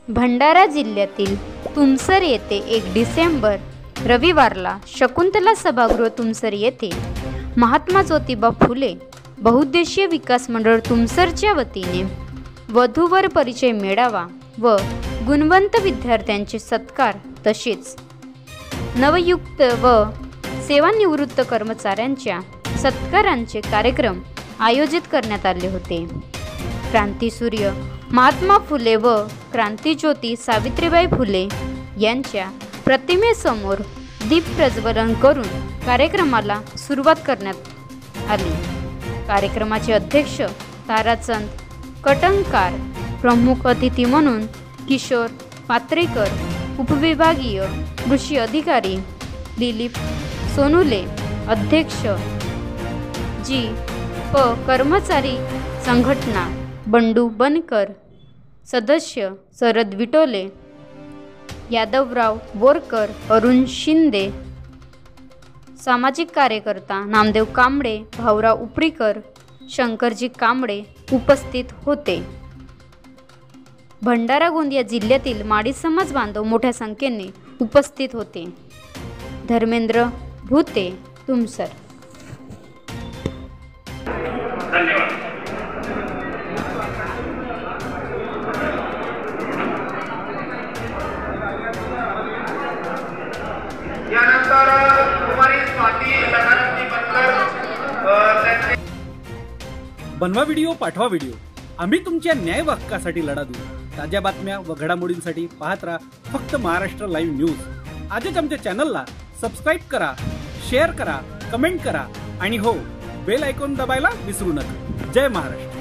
भंडारा जिल्ह्यातील तुमसर येथे 1 डिसेंबर रविवारला शकुंतला सभागृह तुमसर येथे महात्मा ज्योतिबा फुले बहुउद्देशीय विकास मंडळ तुमसरच्या वतीने वधूवर परिचय मेळावा व गुणवंत विद्यार्थ्यांचे सत्कार तसेच नवयुक्त व सेवानिवृत्त कर्मचाऱ्यांच्या सत्कारांचे कार्यक्रम आयोजित करण्यात आले होते। क्रांतीसूर्य महात्मा फुले व क्रांतीज्योती सावित्रीबाई फुले यांच्या प्रतिमेसमोर दीप प्रज्वलन करून कार्यक्रमाला सुरुवात करण्यात आली। कार्यक्रमाचे अध्यक्ष ताराचंद कटंकार, प्रमुख अतिथी म्हणून किशोर पात्रेकर, उपविभागीय कृषी अधिकारी दिलीप सोनुले, अध्यक्ष जी प कर्मचारी संघटना बंडू बनकर, सदस्य शरद विटोले, यादवराव बोरकर, अरुण शिंदे, सामाजिक कार्यकर्ता नामदेव कांबळे, भाऊराव उपरीकर, शंकरजी कांबळे उपस्थित होते। भंडारा गोंदिया जिल्ह्यातील माडी समाज बांधव मोठ्या संख्येने उपस्थित होते। धर्मेंद्र भूते, तुमसर। धन्यवाद। यानंतर कुमारी स्वाती लहानजी बनकर बनवा व्हिडिओ, पाठवा व्हिडिओ। आम्ही तुमच्या न्याय हक्कासाठी लढा देऊ। ताज्या बातम्या व घडामोडींसाठी पाहत राहा फक्त महाराष्ट्र लाईव्ह न्यूज। आजच आमच्या चॅनलला सबस्क्राईब करा, शेअर करा, कमेंट करा आणि हो, बेल आयकॉन दबायला विसरू नका। जय महाराष्ट्र।